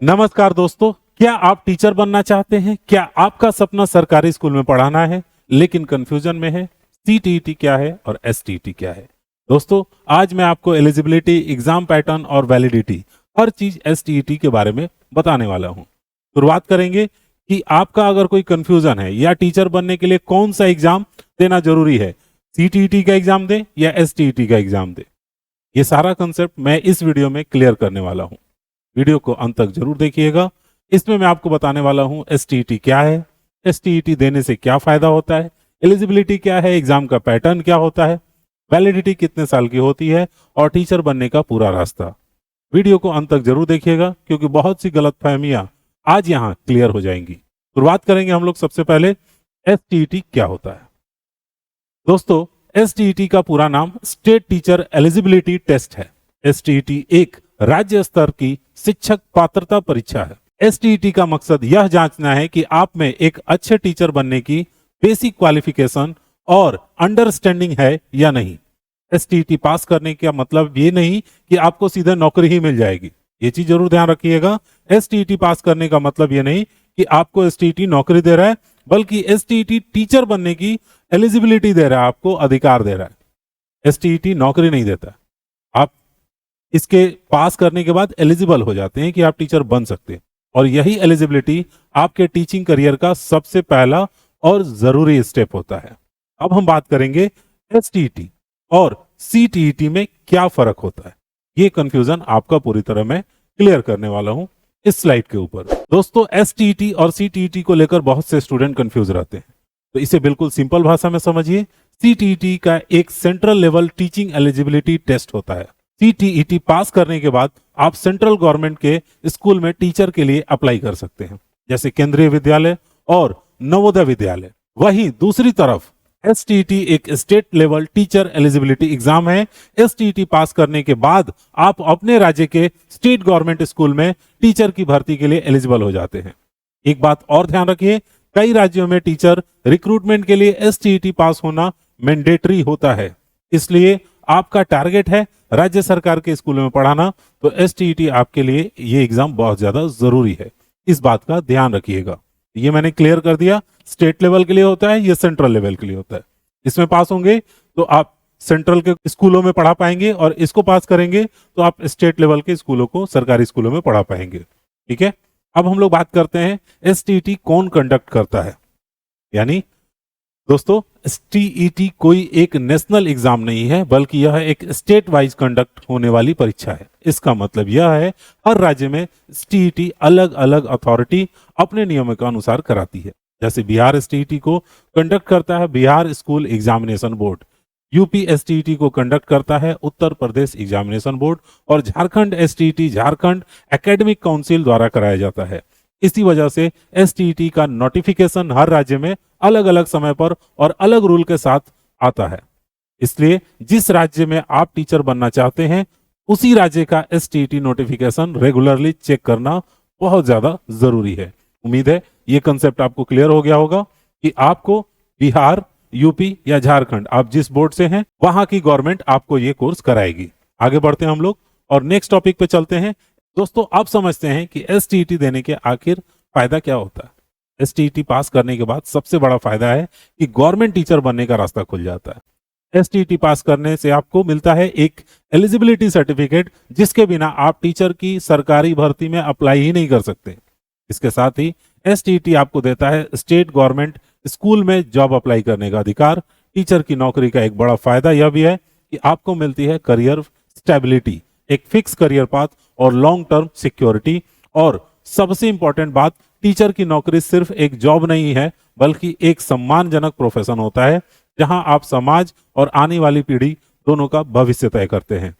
नमस्कार दोस्तों, क्या आप टीचर बनना चाहते हैं? क्या आपका सपना सरकारी स्कूल में पढ़ाना है लेकिन कंफ्यूजन में है? सीटीईटी क्या है और एसटीईटी क्या है? दोस्तों, आज मैं आपको एलिजिबिलिटी, एग्जाम पैटर्न और वैलिडिटी हर चीज एसटीईटी के बारे में बताने वाला हूं। शुरुआत करेंगे कि आपका अगर कोई कंफ्यूजन है या टीचर बनने के लिए कौन सा एग्जाम देना जरूरी है, सीटीईटी का एग्जाम दें या एसटीईटी का एग्जाम दें, ये सारा कंसेप्ट मैं इस वीडियो में क्लियर करने वाला हूं। वीडियो को अंत तक जरूर देखिएगा। इसमें मैं आपको बताने वाला हूं एसटीईटी क्या है, एसटीईटी देने से क्या फायदा होता है, एलिजिबिलिटी क्या है, एग्जाम का पैटर्न क्या होता है, वैलिडिटी कितने साल की होती है और टीचर बनने का पूरा रास्ता। वीडियो को अंत तक जरूर देखिएगा क्योंकि बहुत सी गलतफहमियां आज यहां क्लियर हो जाएंगी। शुरुआत करेंगे हम लोग सबसे पहले एसटीईटी क्या होता है। दोस्तों, एसटीईटी का पूरा नाम स्टेट टीचर एलिजिबिलिटी टेस्ट है। एसटीईटी एक राज्य स्तर की शिक्षक पात्रता परीक्षा है। एसटीईटी का मकसद यह जांचना है कि आप में एक अच्छे टीचर बनने की बेसिक क्वालिफिकेशन और अंडरस्टैंडिंग है या नहीं। एसटीईटी पास करने का मतलब ये नहीं कि आपको सीधे नौकरी ही मिल जाएगी, ये चीज जरूर ध्यान रखिएगा। एसटीईटी पास करने का मतलब ये नहीं कि आपको एसटीईटी नौकरी दे रहा है, बल्कि एसटीईटी टीचर बनने की एलिजिबिलिटी दे रहा है, आपको अधिकार दे रहा है। एसटीईटी नौकरी नहीं देता। आप इसके पास करने के बाद एलिजिबल हो जाते हैं कि आप टीचर बन सकते हैं, और यही एलिजिबिलिटी आपके टीचिंग करियर का सबसे पहला और जरूरी स्टेप होता है। अब हम बात करेंगे एसटीईटी और सीटीईटी में क्या फर्क होता है। ये कंफ्यूजन आपका पूरी तरह मैं क्लियर करने वाला हूं इस स्लाइड के ऊपर। दोस्तों, एसटीईटी और सीटीईटी को लेकर बहुत से स्टूडेंट कंफ्यूज रहते हैं, तो इसे बिल्कुल सिंपल भाषा में समझिए। सीटीईटी का एक central level teaching eligibility test होता है। सीटीईटी पास करने के बाद आप सेंट्रल गवर्नमेंट के स्कूल में टीचर के लिए अप्लाई कर सकते हैं, जैसे केंद्रीय विद्यालय और नवोदय विद्यालय। वहीं दूसरी तरफ एसटीईटी एक state level teacher eligibility exam है। एसटीईटी पास करने के बाद आप अपने राज्य के स्टेट गवर्नमेंट स्कूल में टीचर की भर्ती के लिए एलिजिबल हो जाते हैं। एक बात और ध्यान रखिए, कई राज्यों में टीचर रिक्रूटमेंट के लिए एसटीईटी पास होना मैंडेटरी होता है, इसलिए आपका टारगेट है राज्य सरकार के स्कूलों में पढ़ाना, तो एसटीईटी आपके लिए ये एग्जाम बहुत ज्यादा जरूरी है। इस बात का ध्यान रखिएगा। ये मैंने क्लियर कर दिया, स्टेट लेवल के लिए होता है, ये सेंट्रल लेवल के लिए होता है। इसमें पास होंगे तो आप सेंट्रल के स्कूलों में पढ़ा पाएंगे, और इसको पास करेंगे तो आप स्टेट लेवल के स्कूलों को, सरकारी स्कूलों में पढ़ा पाएंगे। ठीक है, अब हम लोग बात करते हैं एसटीईटी कौन कंडक्ट करता है। यानी दोस्तों, एसटीईटी कोई एक नेशनल एग्जाम नहीं है, बल्कि यह एक स्टेट वाइज कंडक्ट होने वाली परीक्षा है। इसका मतलब यह है हर राज्य में एसटीईटी अलग अलग अथॉरिटी अपने नियमों के अनुसार कराती है। जैसे बिहार एसटीईटी को कंडक्ट करता है Bihar school examination board, UP STET को कंडक्ट करता है उत्तर प्रदेश एग्जामिनेशन बोर्ड, और Jharkhand STET Jharkhand academic council द्वारा कराया जाता है। इसी वजह से एसटीईटी का नोटिफिकेशन हर राज्य में अलग अलग समय पर और अलग रूल के साथ आता है। इसलिए जिस राज्य में आप टीचर बनना चाहते हैं, उसी राज्य का एसटीईटी नोटिफिकेशन रेगुलरली चेक करना बहुत ज्यादा जरूरी है। उम्मीद है ये कंसेप्ट आपको क्लियर हो गया होगा कि आपको बिहार, यूपी या झारखंड, आप जिस बोर्ड से हैं, वहां की गवर्नमेंट आपको ये कोर्स कराएगी। आगे बढ़ते हैं हम लोग और नेक्स्ट टॉपिक पे चलते हैं। दोस्तों, आप समझते हैं कि एसटीईटी देने के आखिर फायदा क्या होता है। एसटीईटी पास करने के बाद सबसे बड़ा फायदा है कि गवर्नमेंट टीचर बनने का रास्ता खुल जाता है। एसटीईटी पास करने से आपको मिलता है एक एलिजिबिलिटी सर्टिफिकेट, जिसके बिना आप टीचर की सरकारी भर्ती में अप्लाई ही नहीं कर सकते। इसके साथ ही एसटीईटी आपको देता है स्टेट गवर्नमेंट स्कूल में जॉब अप्लाई करने का अधिकार। टीचर की नौकरी का एक बड़ा फायदा यह भी है कि आपको मिलती है करियर स्टेबिलिटी, एक फिक्स करियर पाथ और लॉन्ग टर्म सिक्योरिटी। और सबसे इंपॉर्टेंट बात, टीचर की नौकरी सिर्फ एक जॉब नहीं है, बल्कि एक सम्मानजनक प्रोफेशन होता है, जहां आप समाज और आने वाली पीढ़ी दोनों का भविष्य तय करते हैं।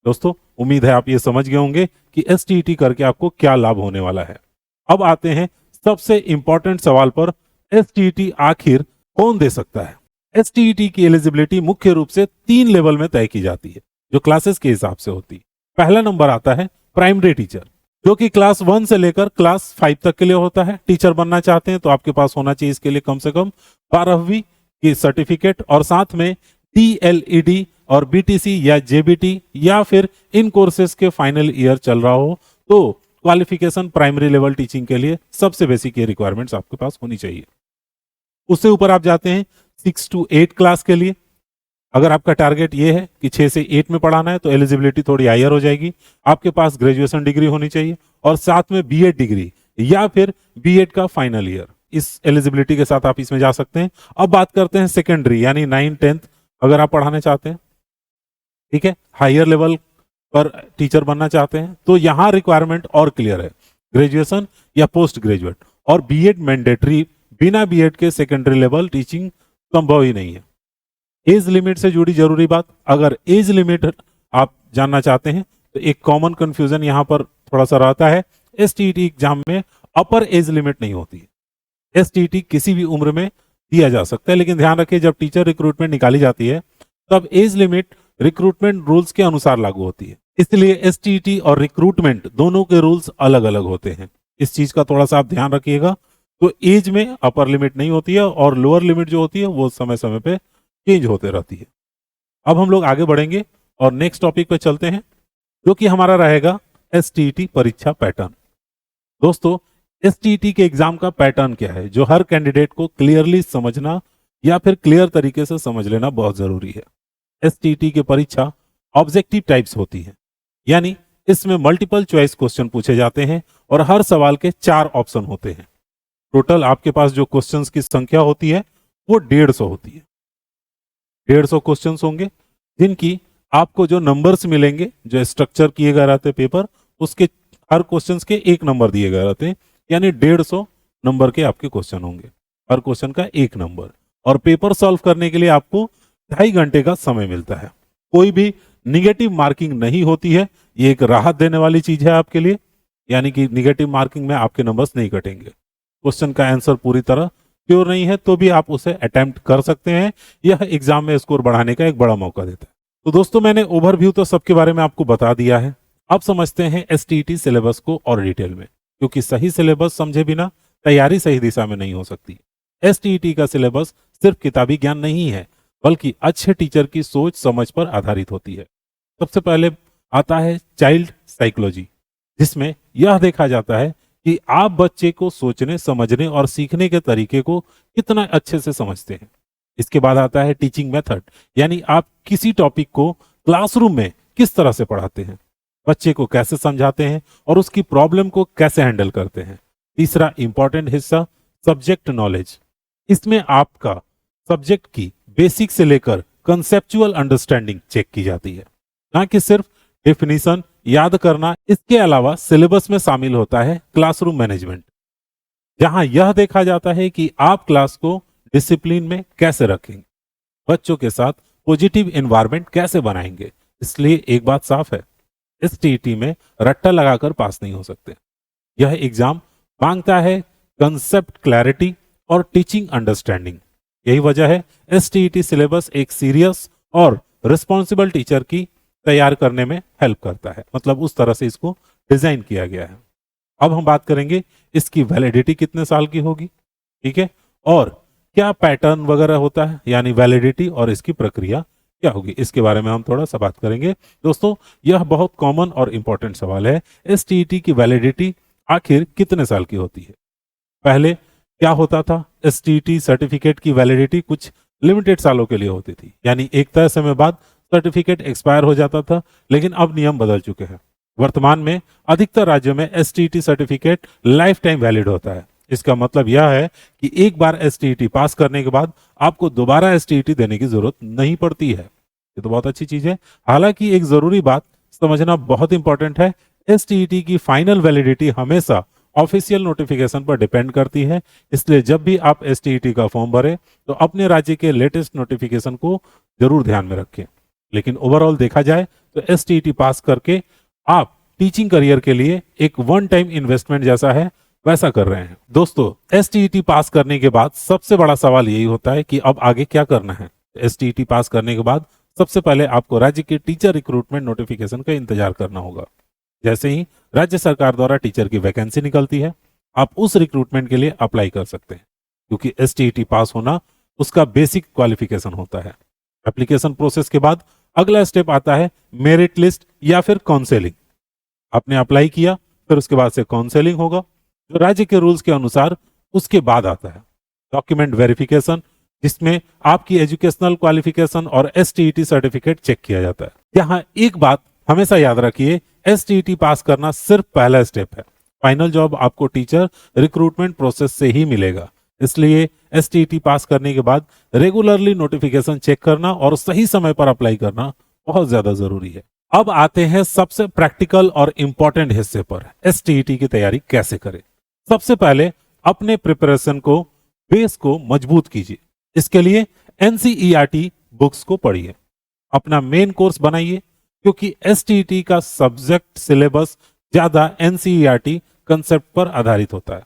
दोस्तों, उम्मीद है आप ये समझ गए होंगे कि एसटीईटी करके आपको क्या लाभ होने वाला है। अब आते हैं सबसे इंपॉर्टेंट सवाल पर, एसटीईटी आखिर कौन दे सकता है। एसटीईटी की एलिजिबिलिटी मुख्य रूप से 3 लेवल में तय की जाती है, जो क्लासेस के हिसाब से होती है। पहला नंबर आता है प्राइमरी टीचर, जो कि क्लास 1 से लेकर क्लास 5 तक के लिए होता है। टीचर बनना चाहते हैं तो आपके पास होना चाहिए इसके लिए कम से कम 12वीं की सर्टिफिकेट, और साथ में डीएलईडी और बीटीसी या जेबीटी या फिर इन कोर्सेज के फाइनल ईयर चल रहा हो, तो क्वालिफिकेशन प्राइमरी लेवल टीचिंग के लिए सबसे बेसिक ये रिक्वायरमेंट्स आपके पास होनी चाहिए। उससे ऊपर आप जाते हैं 6 to 8 क्लास के लिए। अगर आपका टारगेट ये है कि 6 से 8 में पढ़ाना है तो एलिजिबिलिटी थोड़ी हायर हो जाएगी। आपके पास ग्रेजुएशन डिग्री होनी चाहिए और साथ में बीएड डिग्री या फिर बीएड का फाइनल ईयर, इस एलिजिबिलिटी के साथ आप इसमें जा सकते हैं। अब बात करते हैं सेकेंडरी यानी 9, 10 अगर आप पढ़ाने चाहते हैं, ठीक है, हायर लेवल पर टीचर बनना चाहते हैं तो यहां रिक्वायरमेंट और क्लियर है, ग्रेजुएशन या पोस्ट ग्रेजुएट और बीएड मैंडेटरी। बिना बीएड के सेकेंडरी लेवल टीचिंग संभव ही नहीं है। एज लिमिट से जुड़ी जरूरी बात, अगर एज लिमिट आप जानना चाहते हैं तो एक कॉमन कंफ्यूजन यहां पर थोड़ा सा रहता है, एसटीईटी एग्जाम में अपर एज लिमिट नहीं होती है। एसटीईटी किसी भी उम्र में दिया जा सकता है, लेकिन ध्यान रखिए जब टीचर रिक्रूटमेंट निकाली जाती है तब एज लिमिट रिक्रूटमेंट रूल्स के अनुसार लागू होती है, इसलिए एसटीईटी और रिक्रूटमेंट दोनों के रूल्स अलग अलग होते हैं। इस चीज का थोड़ा सा आप ध्यान रखिएगा। तो एज में अपर लिमिट नहीं होती है और लोअर लिमिट जो होती है वो समय समय पे चेंज होते रहती है। अब हम लोग आगे बढ़ेंगे और नेक्स्ट टॉपिक पे चलते हैं जो कि हमारा रहेगा एसटीईटी परीक्षा पैटर्न। दोस्तों, एसटीईटी के एग्जाम का पैटर्न क्या है जो हर कैंडिडेट को क्लियरली समझना या फिर क्लियर तरीके से समझ लेना बहुत जरूरी है। एसटीईटी की परीक्षा ऑब्जेक्टिव टाइप्स होती है, यानी इसमें मल्टीपल चॉइस क्वेश्चन पूछे जाते हैं और हर सवाल के 4 ऑप्शन होते हैं। टोटल आपके पास जो क्वेश्चंस की संख्या होती है वो 150 होती है। 150 क्वेश्चंस होंगे जिनकी आपको जो नंबर्स मिलेंगे, जो स्ट्रक्चर किए गए रहते पेपर, उसके हर क्वेश्चंस के 1 नंबर दिए गए रहते हैं, यानी 150 नंबर के आपके क्वेश्चन होंगे, हर क्वेश्चन का 1 नंबर। और पेपर सॉल्व करने के लिए आपको 2.5 घंटे का समय मिलता है। कोई भी निगेटिव मार्किंग नहीं होती है, ये एक राहत देने वाली चीज है आपके लिए, यानी कि निगेटिव मार्किंग में आपके नंबर्स नहीं कटेंगे। क्वेश्चन का आंसर पूरी तरह प्योर नहीं है तो भी आप उसे अटेम्प्ट कर सकते हैं। यह एग्जाम में स्कोर बढ़ाने का एक बड़ा मौका देता है। तो दोस्तों, मैंने ओवरव्यू तो सबके बारे में आपको बता दिया है। अब समझते हैं एसटीईटी सिलेबस को और डिटेल में, क्योंकि सही सिलेबस समझे बिना तैयारी सही दिशा में नहीं हो सकती। एसटीईटी का सिलेबस सिर्फ किताबी ज्ञान नहीं है, बल्कि अच्छे टीचर की सोच समझ पर आधारित होती है। सबसे पहले आता है चाइल्ड साइकोलॉजी, जिसमें यह देखा जाता है कि आप बच्चे को सोचने, समझने और सीखने के तरीके को कितना अच्छे से समझते हैं। इसके बाद आता है टीचिंग मेथड, यानी आप किसी टॉपिक को क्लासरूम में किस तरह से पढ़ाते हैं, बच्चे को कैसे समझाते हैं और उसकी प्रॉब्लम को कैसे हैंडल करते हैं। तीसरा इंपॉर्टेंट हिस्सा सब्जेक्ट नॉलेज, इसमें आपका सब्जेक्ट की बेसिक से लेकर कंसेप्चुअल अंडरस्टैंडिंग चेक की जाती है, ना कि सिर्फ डेफिनेशन याद करना। इसके अलावा सिलेबस में शामिल होता है क्लासरूम मैनेजमेंट, जहां यह देखा जाता है कि आप क्लास को डिसिप्लिन में कैसे रखेंगे, बच्चों के साथ पॉजिटिव एनवायरनमेंट कैसे बनाएंगे। इसलिए एक बात साफ है, एसटीईटी में रट्टा लगाकर पास नहीं हो सकते। यह एग्जाम मांगता है कंसेप्ट क्लैरिटी और टीचिंग अंडरस्टैंडिंग। यही वजह है एसटीईटी सिलेबस एक सीरियस और रिस्पॉन्सिबल टीचर की तैयार करने में हेल्प करता है, मतलब उस तरह से इसको डिजाइन किया गया है। अब हम बात करेंगे इसकी वैलिडिटी कितने साल की होगी, ठीक है, और क्या पैटर्न वगैरह होता है, यानी वैलिडिटी और इसकी प्रक्रिया क्या होगी, इसके बारे में हम थोड़ा सा बात करेंगे। दोस्तों, यह बहुत कॉमन और इंपॉर्टेंट सवाल है, एसटीईटी की वैलिडिटी आखिर कितने साल की होती है। पहले क्या होता था, एसटीईटी सर्टिफिकेट की वैलिडिटी कुछ लिमिटेड सालों के लिए होती थी, यानी एक तय समय बाद सर्टिफिकेट एक्सपायर हो जाता था, लेकिन अब नियम बदल चुके हैं। वर्तमान में अधिकतर राज्यों में STET certificate life time valid होता है। इसका मतलब यह है कि एक बार एसटीईटी पास करने के बाद आपको दोबारा एसटीईटी देने की जरूरत नहीं पड़ती है। ये तो बहुत अच्छी चीज है। हालांकि एक जरूरी बात समझना बहुत इंपॉर्टेंट है, एसटीईटी की फाइनल वैलिडिटी हमेशा ऑफिशियल नोटिफिकेशन पर डिपेंड करती है। इसलिए जब भी आप एसटीईटी का फॉर्म भरें तो अपने राज्य के लेटेस्ट नोटिफिकेशन को जरूर ध्यान में रखें। लेकिन ओवरऑल देखा जाए तो एसटीईटी पास करके आप टीचिंग करियर के लिए एक वन टाइम इन्वेस्टमेंट जैसा है वैसा कर रहे हैं। दोस्तों, एसटीईटी पास करने के बाद सबसे बड़ा सवाल यही होता है कि अब आगे क्या करना है। एसटीईटी पास करने के बाद सबसे पहले आपको राज्य के टीचर रिक्रूटमेंट नोटिफिकेशन का इंतजार करना होगा। जैसे ही राज्य सरकार द्वारा टीचर की वैकेंसी निकलती है, आप उस रिक्रूटमेंट के लिए अप्लाई कर सकते हैं, क्योंकि एसटीईटी पास होना उसका बेसिक क्वालिफिकेशन होता है। एप्लीकेशन प्रोसेस के बाद अगला स्टेप आता है मेरिट लिस्ट या फिर काउंसलिंग। आपने अप्लाई किया, फिर उसके बाद से काउंसलिंग होगा जो राज्य के रूल्स के अनुसार उसके बाद आता है। डॉक्यूमेंट वेरिफिकेशन, जिसमें आपकी एजुकेशनल क्वालिफिकेशन और एसटीईटी सर्टिफिकेट चेक किया जाता है। यहाँ एक बात हमेशा याद रखिए, एसटीईटी पास करना सिर्फ पहला स्टेप है। फाइनल जॉब आपको टीचर रिक्रूटमेंट प्रोसेस से ही मिलेगा। इसलिए एसटीईटी पास करने के बाद रेगुलरली नोटिफिकेशन चेक करना और सही समय पर अप्लाई करना बहुत ज्यादा जरूरी है। अब आते हैं सबसे प्रैक्टिकल और इंपॉर्टेंट हिस्से पर, एसटीईटी की तैयारी कैसे करें। सबसे पहले अपने प्रिपरेशन को, बेस को मजबूत कीजिए। इसके लिए एनसीईआरटी बुक्स को पढ़िए, अपना मेन कोर्स बनाइए, क्योंकि एसटीईटी का सब्जेक्ट सिलेबस ज्यादा एनसीईआरटी कंसेप्ट पर आधारित होता है।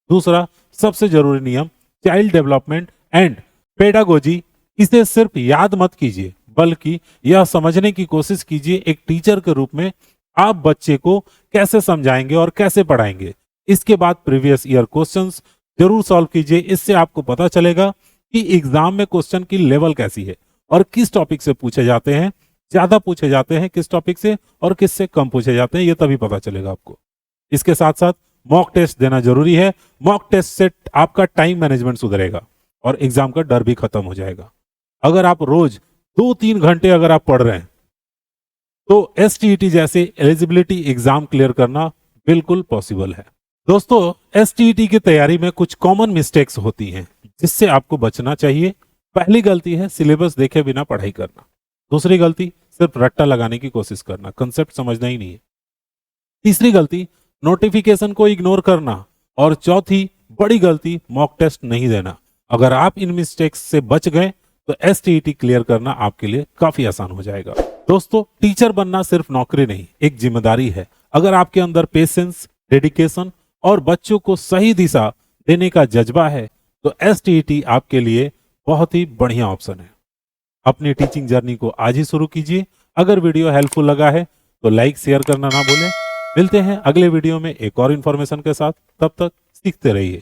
दूसरा सबसे जरूरी नियम, चाइल्ड डेवलपमेंट एंड पेडागोजी, इसे सिर्फ याद मत कीजिए बल्कि यह समझने की कोशिश कीजिए एक टीचर के रूप में आप बच्चे को कैसे समझाएंगे और कैसे पढ़ाएंगे। इसके बाद प्रीवियस ईयर क्वेश्चंस जरूर सॉल्व कीजिए। इससे आपको पता चलेगा कि एग्जाम में क्वेश्चन की लेवल कैसी है और किस टॉपिक से पूछे जाते हैं, ज्यादा पूछे जाते हैं किस टॉपिक से और किससे कम पूछे जाते हैं, ये तभी पता चलेगा आपको। इसके साथ साथ मॉक टेस्ट देना जरूरी है। मॉक टेस्ट से आपका टाइम मैनेजमेंट सुधरेगा और एग्जाम का डर भी खत्म हो जाएगा। अगर आप रोज 2-3 घंटे अगर आप पढ़ रहे हैं तो एसटीईटी जैसे एलिजिबिलिटी एग्जाम क्लियर करना बिल्कुल पॉसिबल है। दोस्तों, एसटीईटी की तैयारी में कुछ कॉमन मिस्टेक्स होती हैं जिससे आपको बचना चाहिए। पहली गलती है सिलेबस देखे बिना पढ़ाई करना। दूसरी गलती सिर्फ रट्टा लगाने की कोशिश करना, कंसेप्ट समझना ही नहीं है। तीसरी गलती नोटिफिकेशन को इग्नोर करना और चौथी बड़ी गलती मॉक टेस्ट नहीं देना। अगर आप इन मिस्टेक्स से बच गए तो एसटीईटी क्लियर करना आपके लिए काफी आसान हो जाएगा। दोस्तों, टीचर बनना सिर्फ नौकरी नहीं, एक जिम्मेदारी है। अगर आपके अंदर पेशेंस, डेडिकेशन और बच्चों को सही दिशा देने का जज्बा है तो एसटीईटी आपके लिए बहुत ही बढ़िया ऑप्शन है। अपनी टीचिंग जर्नी को आज ही शुरू कीजिए। अगर वीडियो हेल्पफुल लगा है तो लाइक शेयर करना ना भूलें। मिलते हैं अगले वीडियो में एक और इन्फॉर्मेशन के साथ। तब तक सीखते रहिए।